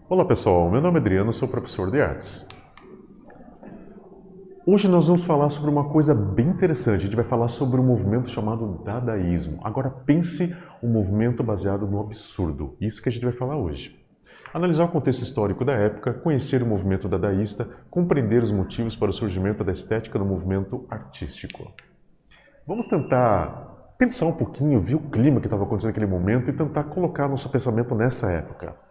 Olá pessoal, meu nome é Adriano, sou professor de artes. Hoje nós vamos falar sobre uma coisa bem interessante, a gente vai falar sobre um movimento chamado Dadaísmo. Agora pense um movimento baseado no absurdo, isso que a gente vai falar hoje. Analisar o contexto histórico da época, conhecer o movimento dadaísta, compreender os motivos para o surgimento da estética no movimento artístico. Vamos tentar pensar um pouquinho, ver o clima que estava acontecendo naquele momento e tentar colocar nosso pensamento nessa época.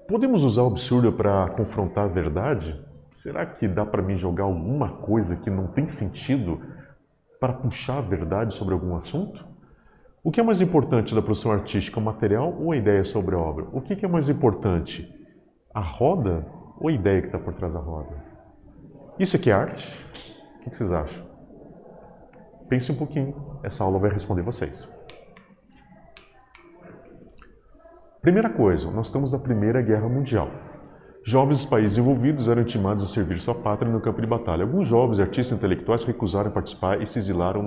Podemos usar o absurdo para confrontar a verdade? Será que dá para mim jogar alguma coisa que não tem sentido para puxar a verdade sobre algum assunto? O que é mais importante da produção artística, o material ou a ideia sobre a obra? O que é mais importante? A roda ou a ideia que está por trás da roda? Isso aqui é arte? O que vocês acham? Pense um pouquinho, essa aula vai responder vocês. Primeira coisa, nós estamos na Primeira Guerra Mundial. Jovens dos países envolvidos eram intimados a servir sua pátria no campo de batalha. Alguns jovens e artistas intelectuais recusaram participar e se exilaram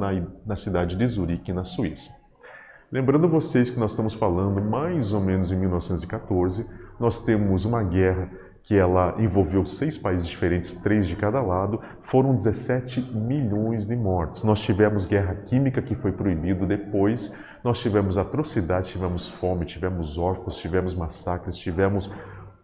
na cidade de Zurique, na Suíça. Lembrando vocês que nós estamos falando mais ou menos em 1914, nós temos uma guerra que ela envolveu 6 países diferentes, 3 de cada lado, foram 17 milhões de mortos. Nós tivemos guerra química que foi proibido depois, nós tivemos atrocidade, tivemos fome, tivemos órfãos, tivemos massacres, tivemos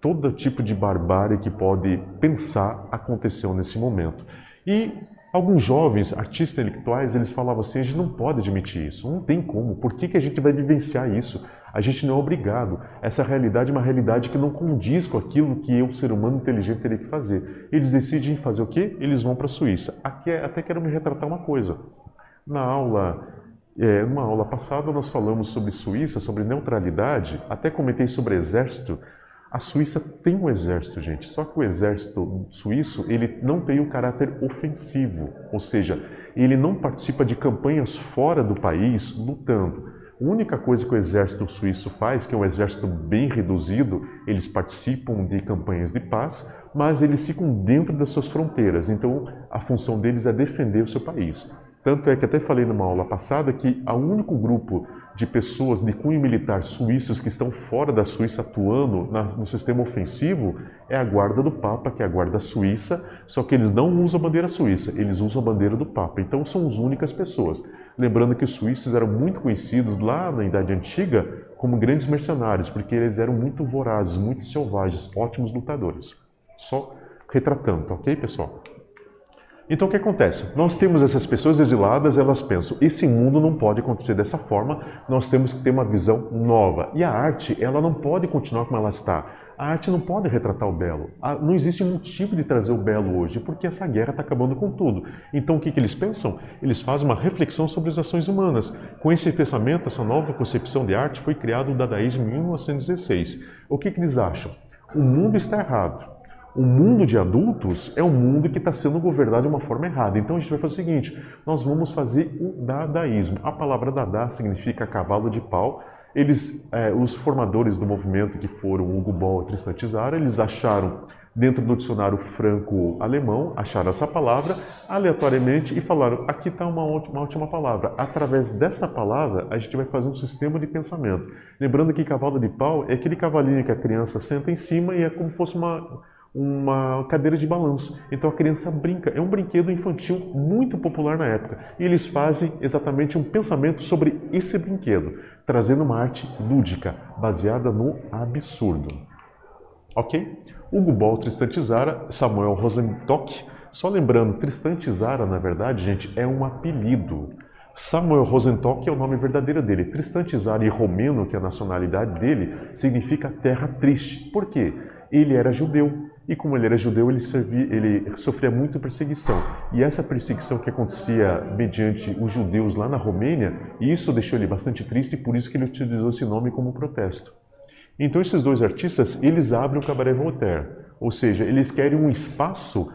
todo tipo de barbárie que pode pensar aconteceu nesse momento. E alguns jovens, artistas intelectuais, eles falavam assim, a gente não pode admitir isso, não tem como, por que a gente vai vivenciar isso? A gente não é obrigado. Essa realidade é uma realidade que não condiz com aquilo que eu, ser humano inteligente, teria que fazer. Eles decidem fazer o quê? Eles vão para a Suíça. Aqui, até quero me retratar uma coisa. Numa aula passada nós falamos sobre Suíça, sobre neutralidade, até comentei sobre exército. A Suíça tem um exército, gente, só que o exército suíço ele não tem um caráter ofensivo, ou seja, ele não participa de campanhas fora do país lutando. A única coisa que o exército suíço faz, que é um exército bem reduzido, eles participam de campanhas de paz, mas eles ficam dentro das suas fronteiras, então a função deles é defender o seu país. Tanto é que até falei numa aula passada que o único grupo de pessoas de cunho militar suíços que estão fora da Suíça atuando no sistema ofensivo é a Guarda do Papa, que é a Guarda Suíça, só que eles não usam a bandeira suíça, eles usam a bandeira do Papa. Então são as únicas pessoas. Lembrando que os suíços eram muito conhecidos lá na Idade Antiga como grandes mercenários, porque eles eram muito vorazes, muito selvagens, ótimos lutadores. Só retratando, ok, pessoal? Então o que acontece? Nós temos essas pessoas exiladas, elas pensam, esse mundo não pode acontecer dessa forma, nós temos que ter uma visão nova. E a arte, ela não pode continuar como ela está. A arte não pode retratar o belo. Não existe motivo de trazer o belo hoje, porque essa guerra está acabando com tudo. Então o que eles pensam? Eles fazem uma reflexão sobre as ações humanas. Com esse pensamento, essa nova concepção de arte, foi criado o dadaísmo em 1916. O que eles acham? O mundo está errado. O mundo de adultos é um mundo que está sendo governado de uma forma errada. Então a gente vai fazer o seguinte, nós vamos fazer o dadaísmo. A palavra dadá significa cavalo de pau. Os formadores do movimento, que foram Hugo Boll e Tristan Tzara, eles acharam dentro do dicionário franco-alemão, acharam essa palavra aleatoriamente e falaram, aqui está uma ótima palavra. Através dessa palavra, a gente vai fazer um sistema de pensamento. Lembrando que cavalo de pau é aquele cavalinho que a criança senta em cima e é como se fosse uma cadeira de balanço. Então a criança brinca. É um brinquedo infantil muito popular na época. E eles fazem exatamente um pensamento sobre esse brinquedo, trazendo uma arte lúdica, baseada no absurdo. Ok? Hugo Boll, Tristan Tzara, Samuel Rosenstock. Só lembrando, Tristan Tzara, na verdade, gente, é um apelido. Samuel Rosenstock é o nome verdadeiro dele. Tristan Tzara, e romeno, que é a nacionalidade dele, significa terra triste. Por quê? Ele era judeu. E como ele era judeu, ele sofria muito perseguição. E essa perseguição que acontecia mediante os judeus lá na Romênia, isso deixou ele bastante triste e por isso que ele utilizou esse nome como protesto. Então esses dois artistas, eles abrem o Cabaret Voltaire. Ou seja, eles querem um espaço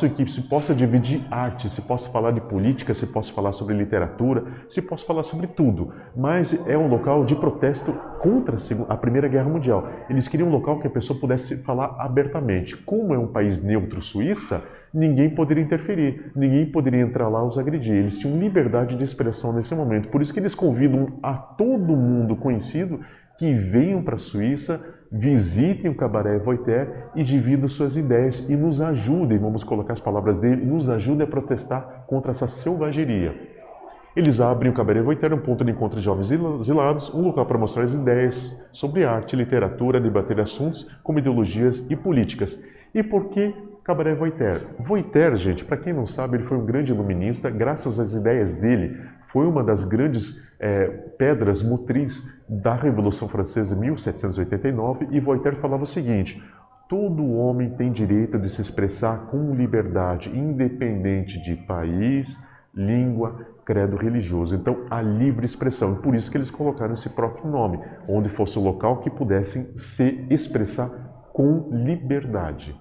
em que se possa dividir arte, se possa falar de política, se possa falar sobre literatura, se possa falar sobre tudo. Mas é um local de protesto contra a Primeira Guerra Mundial. Eles queriam um local que a pessoa pudesse falar abertamente. Como é um país neutro, Suíça, ninguém poderia interferir, ninguém poderia entrar lá e os agredir. Eles tinham liberdade de expressão nesse momento. Por isso que eles convidam a todo mundo conhecido que venham para a Suíça, visitem o Cabaret Voltaire e dividam suas ideias e nos ajudem, vamos colocar as palavras dele, nos ajudem a protestar contra essa selvageria. Eles abrem o Cabaret Voltaire, um ponto de encontro de jovens exilados, um local para mostrar as ideias sobre arte, literatura, debater assuntos como ideologias e políticas. E por que Cabaret Voltaire? Voltaire, gente, para quem não sabe, ele foi um grande iluminista. Graças às ideias dele, foi uma das grandes pedras motriz da Revolução Francesa de 1789. E Voltaire falava o seguinte: todo homem tem direito de se expressar com liberdade, independente de país, língua, credo religioso. Então, a livre expressão. E por isso que eles colocaram esse próprio nome, onde fosse o local que pudessem se expressar com liberdade.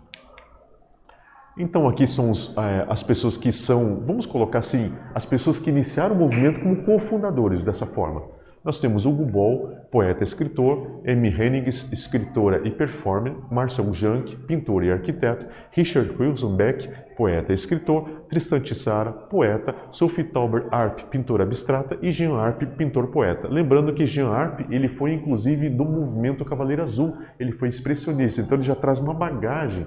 Então, aqui são as pessoas que são, vamos colocar assim, as pessoas que iniciaram o movimento como cofundadores dessa forma. Nós temos Hugo Ball, poeta e escritor, Amy Henniges, escritora e performer, Marcel Janck, pintor e arquiteto, Richard Wilson Beck, poeta e escritor, Tristan Tzara, poeta, Sophie Tauber Arp, pintora abstrata e Jean Arp, pintor-poeta. Lembrando que Jean Arp, ele foi inclusive do movimento Cavaleiro Azul, ele foi expressionista, então ele já traz uma bagagem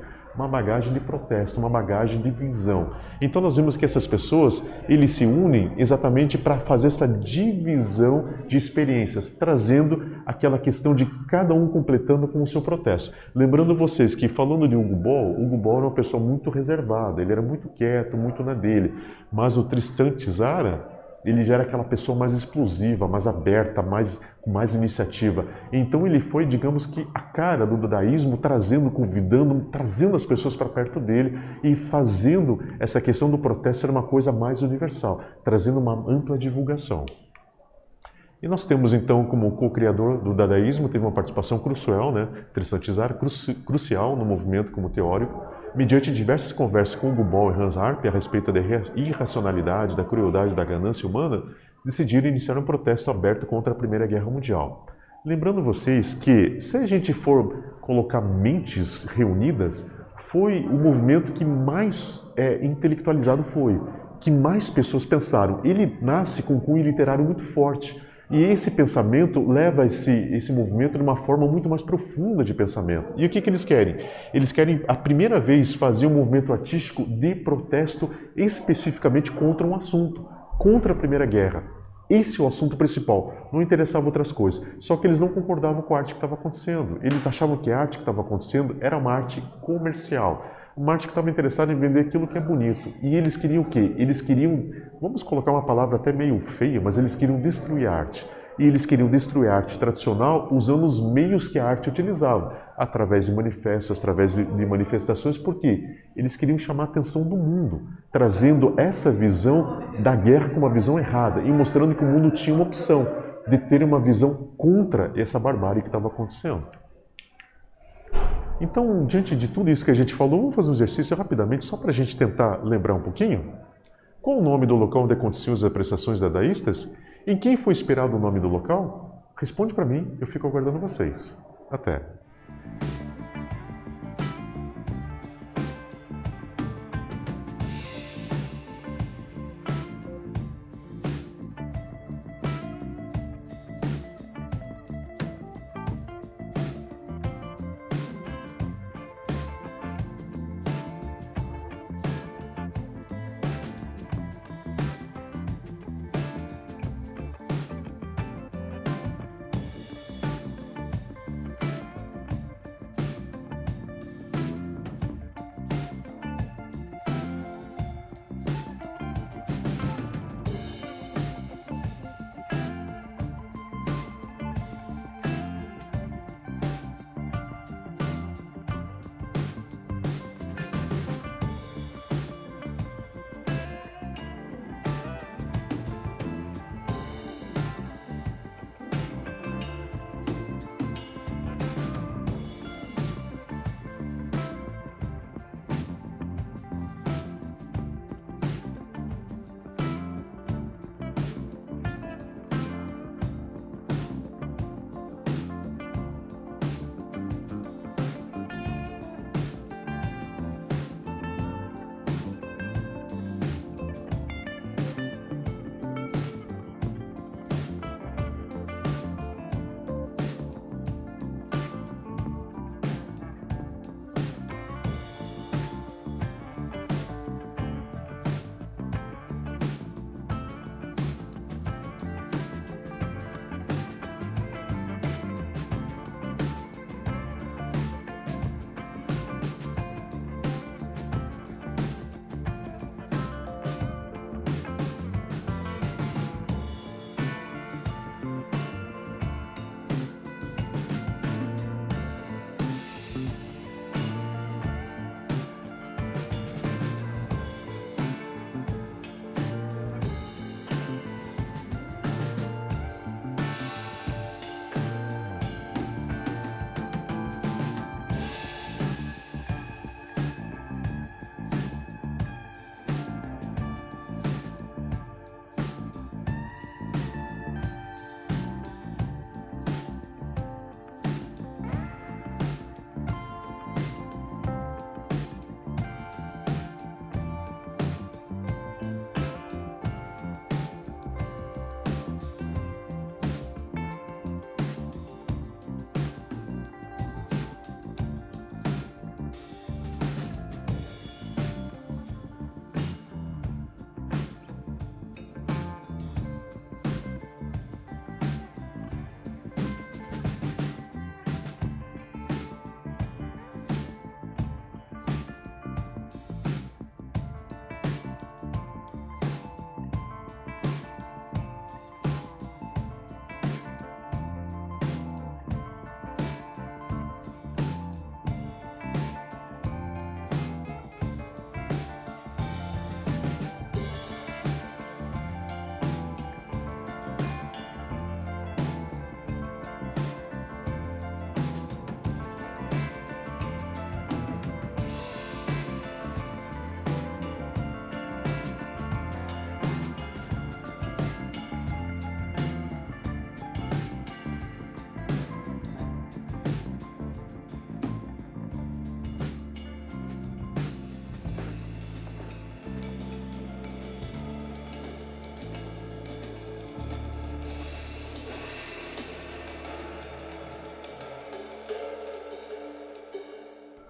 de protesto, uma bagagem de visão. Então nós vemos que essas pessoas, eles se unem exatamente para fazer essa divisão de experiências, trazendo aquela questão de cada um completando com o seu protesto. Lembrando vocês que, falando de Hugo Ball era uma pessoa muito reservada, ele era muito quieto, muito na dele, mas o Tristan Tzara, ele já era aquela pessoa mais explosiva, mais aberta, com mais iniciativa. Então ele foi, digamos que, a cara do dadaísmo, trazendo as pessoas para perto dele e fazendo essa questão do protesto ser uma coisa mais universal, trazendo uma ampla divulgação. E nós temos então, como co-criador do dadaísmo, teve uma participação crucial, Tristan Tzara, crucial no movimento como teórico, mediante diversas conversas com Hugo Ball e Hans Arp a respeito da irracionalidade, da crueldade, da ganância humana, decidiram iniciar um protesto aberto contra a Primeira Guerra Mundial. Lembrando vocês que, se a gente for colocar mentes reunidas, foi o movimento que mais intelectualizado foi, que mais pessoas pensaram. Ele nasce com um cunho literário muito forte. E esse pensamento leva esse movimento de uma forma muito mais profunda de pensamento. E o que eles querem? Eles querem, a primeira vez, fazer um movimento artístico de protesto especificamente contra um assunto, contra a Primeira Guerra. Esse é o assunto principal, não interessava outras coisas. Só que eles não concordavam com a arte que estava acontecendo. Eles achavam que a arte que estava acontecendo era uma arte comercial. Uma arte que estava interessada em vender aquilo que é bonito. E eles queriam o quê? Eles queriam, vamos colocar uma palavra até meio feia, mas eles queriam destruir a arte. E eles queriam destruir a arte tradicional usando os meios que a arte utilizava, através de manifestos, através de manifestações, porque eles queriam chamar a atenção do mundo, trazendo essa visão da guerra como uma visão errada e mostrando que o mundo tinha uma opção de ter uma visão contra essa barbárie que estava acontecendo. Então, diante de tudo isso que a gente falou, vamos fazer um exercício rapidamente, só para a gente tentar lembrar um pouquinho. Qual o nome do local onde aconteciam as apreciações dadaístas? Em quem foi inspirado o nome do local? Responde para mim, eu fico aguardando vocês. Até!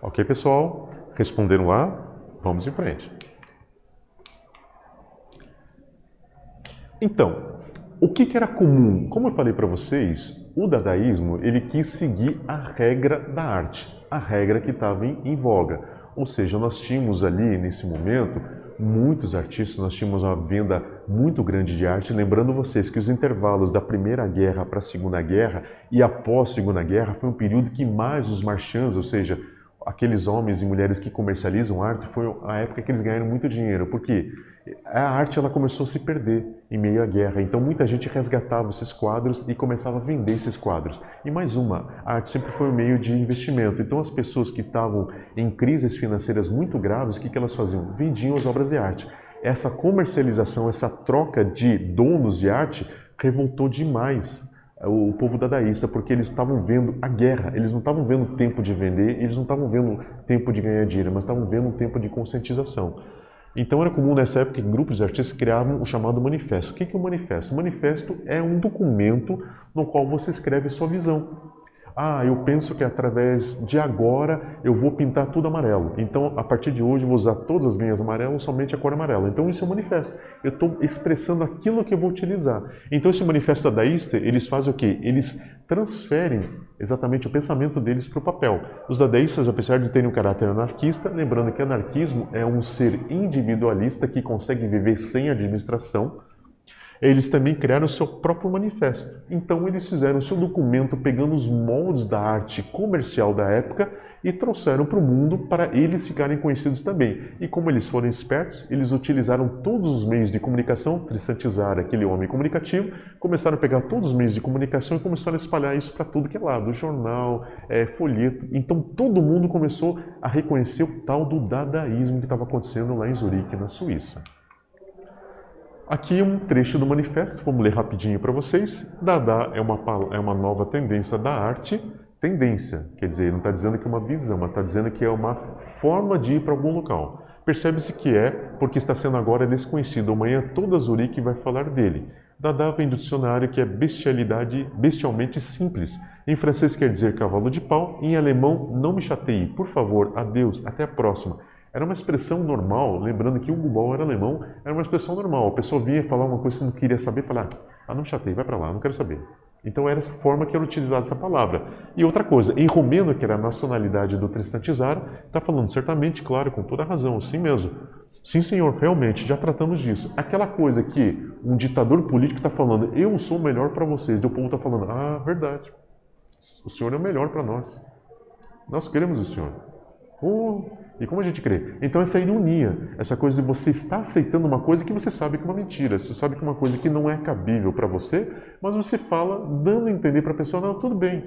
Ok, pessoal? Responderam lá? Vamos em frente. Então, o que era comum? Como eu falei para vocês, o dadaísmo ele quis seguir a regra da arte, a regra que estava em voga. Ou seja, nós tínhamos ali, nesse momento, muitos artistas, nós tínhamos uma venda muito grande de arte. Lembrando vocês que os intervalos da Primeira Guerra para a Segunda Guerra e após a Segunda Guerra foi um período que mais os marchands, ou seja, aqueles homens e mulheres que comercializam arte, foi a época que eles ganharam muito dinheiro. Por quê? A arte ela começou a se perder em meio à guerra, então muita gente resgatava esses quadros e começava a vender esses quadros. E mais uma, a arte sempre foi um meio de investimento, então as pessoas que estavam em crises financeiras muito graves, o que elas faziam? Vendiam as obras de arte. Essa comercialização, essa troca de donos de arte revoltou demais o povo dadaísta, porque eles estavam vendo a guerra, eles não estavam vendo o tempo de vender, eles não estavam vendo o tempo de ganhar dinheiro, mas estavam vendo um tempo de conscientização. Então era comum nessa época que grupos de artistas criavam o chamado manifesto. O que é um manifesto? O manifesto é um documento no qual você escreve sua visão. Ah, eu penso que através de agora eu vou pintar tudo amarelo. Então, a partir de hoje, eu vou usar todas as linhas amarelas, somente a cor amarela. Então, isso é um manifesto. Eu estou expressando aquilo que eu vou utilizar. Então, esse manifesto dadaísta, eles fazem o quê? Eles transferem exatamente o pensamento deles para o papel. Os dadaístas, apesar de terem um caráter anarquista, lembrando que anarquismo é um ser individualista que consegue viver sem administração, eles também criaram o seu próprio manifesto. Então eles fizeram o seu documento pegando os moldes da arte comercial da época e trouxeram para o mundo para eles ficarem conhecidos também. E como eles foram espertos, eles utilizaram todos os meios de comunicação, Tristan Tzara, aquele homem comunicativo, começaram a pegar todos os meios de comunicação e começaram a espalhar isso para tudo que é lado, jornal, folheto. Então todo mundo começou a reconhecer o tal do dadaísmo que estava acontecendo lá em Zurique, na Suíça. Aqui um trecho do manifesto, vamos ler rapidinho para vocês. Dada é uma nova tendência da arte. Tendência, quer dizer, não está dizendo que é uma visão, mas está dizendo que é uma forma de ir para algum local. Percebe-se que é porque está sendo agora desconhecido. Amanhã toda Zurique vai falar dele. Dada vem do dicionário que é bestialidade, bestialmente simples. Em francês quer dizer cavalo de pau. Em alemão, não me chateie, por favor, adeus, até a próxima. Era uma expressão normal, lembrando que o Gubal era alemão, era uma expressão normal. A pessoa vinha falar uma coisa que não queria saber, falar, não me chateie, vai para lá, não quero saber. Então era essa forma que era utilizada essa palavra. E outra coisa, em romeno, que era a nacionalidade do Tristan Tzara, está falando certamente, claro, com toda razão, assim mesmo. Sim, senhor, realmente, já tratamos disso. Aquela coisa que um ditador político está falando, eu sou o melhor para vocês, e o povo está falando, verdade, o senhor é o melhor para nós. Nós queremos o senhor. E como a gente crê? Então essa ironia, essa coisa de você estar aceitando uma coisa que você sabe que é uma mentira, você sabe que é uma coisa que não é cabível para você, mas você fala dando a entender para a pessoa, não, tudo bem,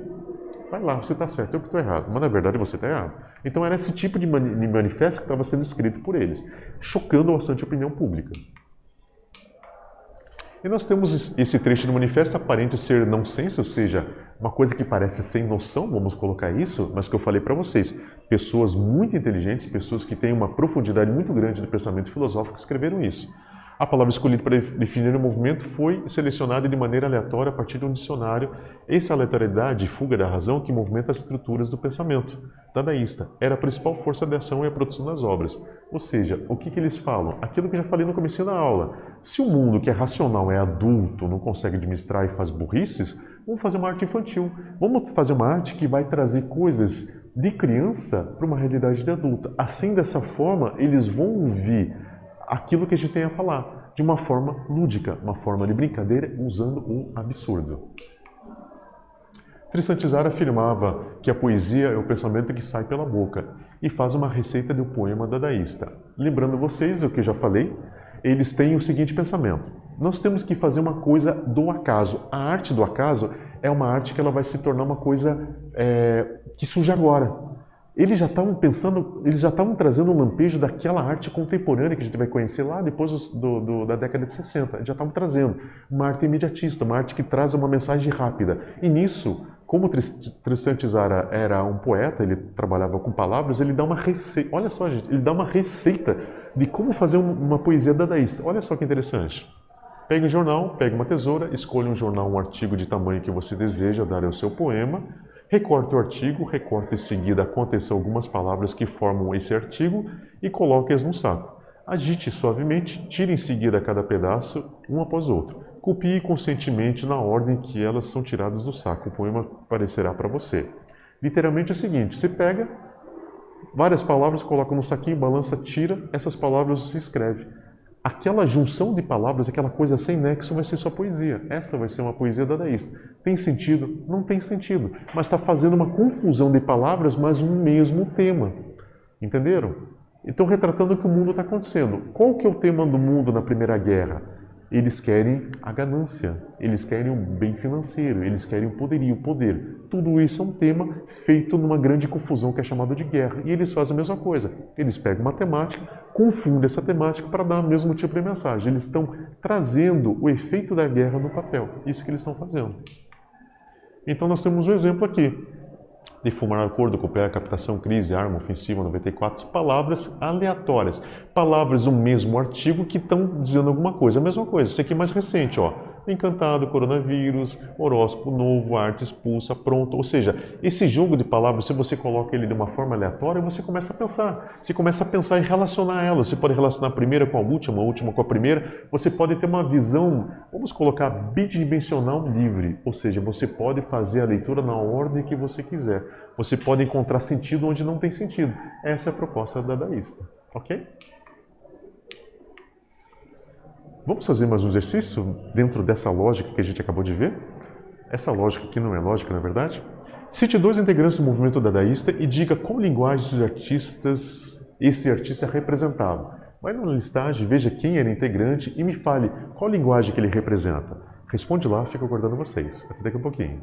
vai lá, você está certo, eu que estou errado, mas na verdade você está errado. Então era esse tipo de manifesto que estava sendo escrito por eles, chocando bastante a opinião pública. E nós temos esse trecho do manifesto aparente ser nonsense, ou seja, uma coisa que parece sem noção, vamos colocar isso, mas que eu falei para vocês. Pessoas muito inteligentes, pessoas que têm uma profundidade muito grande de pensamento filosófico escreveram isso. A palavra escolhida para definir o movimento foi selecionada de maneira aleatória a partir de um dicionário. Essa aleatoriedade, fuga da razão, que movimenta as estruturas do pensamento dadaísta. Era a principal força de ação e a produção das obras. Ou seja, o que eles falam? Aquilo que eu já falei no começo da aula. Se o mundo que é racional, é adulto, não consegue administrar e faz burrices, vamos fazer uma arte infantil. Vamos fazer uma arte que vai trazer coisas de criança para uma realidade de adulta. Assim, dessa forma, eles vão ouvir aquilo que a gente tem a falar, de uma forma lúdica, uma forma de brincadeira, usando o absurdo. Tristan Tzara afirmava que a poesia é o pensamento que sai pela boca e faz uma receita do poema dadaísta. Lembrando vocês, o que eu já falei, eles têm o seguinte pensamento. Nós temos que fazer uma coisa do acaso. A arte do acaso é uma arte que ela vai se tornar uma coisa que surge agora. Eles já estavam pensando, eles já estavam trazendo um lampejo daquela arte contemporânea que a gente vai conhecer lá depois da década de 60. Eles já estavam trazendo uma arte imediatista, uma arte que traz uma mensagem rápida. E nisso, como Tristan Tzara era um poeta, ele trabalhava com palavras, ele dá uma receita. Olha só, gente, ele dá uma receita de como fazer uma poesia dadaísta. Olha só que interessante. Pegue um jornal, pegue uma tesoura, escolha um jornal, um artigo de tamanho que você deseja dar ao seu poema. Recorte o artigo, recorte em seguida acontecem algumas palavras que formam esse artigo e coloque-as no saco. Agite suavemente, tire em seguida cada pedaço, um após o outro. Copie conscientemente na ordem que elas são tiradas do saco. O poema aparecerá para você. Literalmente é o seguinte, você pega várias palavras, coloca no saquinho, balança, tira, essas palavras se escreve. Aquela junção de palavras, aquela coisa sem nexo vai ser sua poesia. Essa vai ser uma poesia dadaísta. Tem sentido? Não tem sentido. Mas está fazendo uma confusão de palavras, mas um mesmo tema. Entenderam? Então, retratando o que o mundo está acontecendo. Qual que é o tema do mundo na Primeira Guerra? Eles querem a ganância, eles querem o bem financeiro, eles querem o poderio, o poder. Tudo isso é um tema feito numa grande confusão que é chamada de guerra. E eles fazem a mesma coisa. Eles pegam uma temática, confundem essa temática para dar o mesmo tipo de mensagem. Eles estão trazendo o efeito da guerra no papel. Isso que eles estão fazendo. Então nós temos um exemplo aqui. Defumar acordo, copiar, captação, crise, arma, ofensiva, 94, palavras aleatórias. Palavras do mesmo artigo que estão dizendo alguma coisa. A mesma coisa, isso aqui é mais recente, ó. Encantado, coronavírus, horóscopo novo, arte expulsa, pronto. Ou seja, esse jogo de palavras, se você coloca ele de uma forma aleatória, você começa a pensar. Você começa a pensar e relacionar elas. Você pode relacionar a primeira com a última com a primeira. Você pode ter uma visão, vamos colocar, bidimensional livre. Ou seja, você pode fazer a leitura na ordem que você quiser. Você pode encontrar sentido onde não tem sentido. Essa é a proposta dadaísta. Ok? Vamos fazer mais um exercício dentro dessa lógica que a gente acabou de ver? Essa lógica aqui não é lógica, na verdade? Cite 2 integrantes do movimento dadaísta e diga qual linguagem esse artista representava. Vai na listagem, veja quem era integrante e me fale qual linguagem que ele representa. Responde lá, fico aguardando vocês. Até daqui a pouquinho.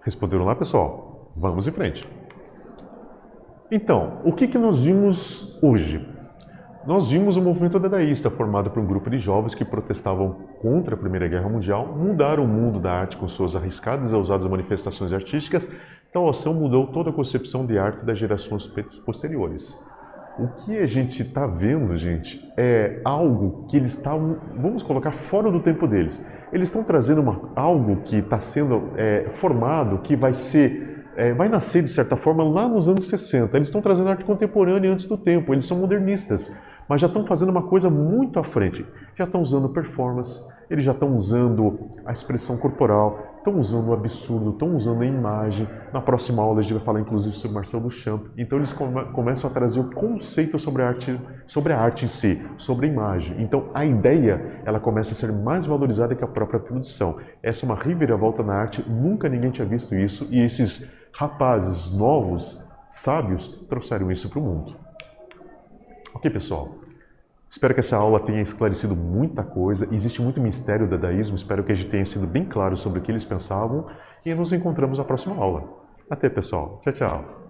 Responderam lá, pessoal? Vamos em frente. Então, o que nós vimos hoje? Nós vimos o movimento dadaísta, formado por um grupo de jovens que protestavam contra a Primeira Guerra Mundial, mudaram o mundo da arte com suas arriscadas e ousadas manifestações artísticas. Tal ação mudou toda a concepção de arte das gerações posteriores. O que a gente está vendo, gente, é algo que eles estavam, vamos colocar, fora do tempo deles. Eles estão trazendo algo que está sendo formado, que vai nascer de certa forma lá nos anos 60. Eles estão trazendo arte contemporânea antes do tempo, eles são modernistas, mas já estão fazendo uma coisa muito à frente. Já estão usando performance, eles já estão usando a expressão corporal, estão usando o absurdo, estão usando a imagem. Na próxima aula a gente vai falar inclusive sobre Marcel Duchamp. Então eles começam a trazer o conceito sobre a arte em si, sobre a imagem. Então a ideia, ela começa a ser mais valorizada que a própria produção. Essa é uma reviravolta na arte, nunca ninguém tinha visto isso, e esses rapazes novos, sábios, trouxeram isso para o mundo. Ok, pessoal? Espero que essa aula tenha esclarecido muita coisa. Existe muito mistério do dadaísmo. Espero que a gente tenha sido bem claro sobre o que eles pensavam. E nos encontramos na próxima aula. Até, pessoal. Tchau, tchau.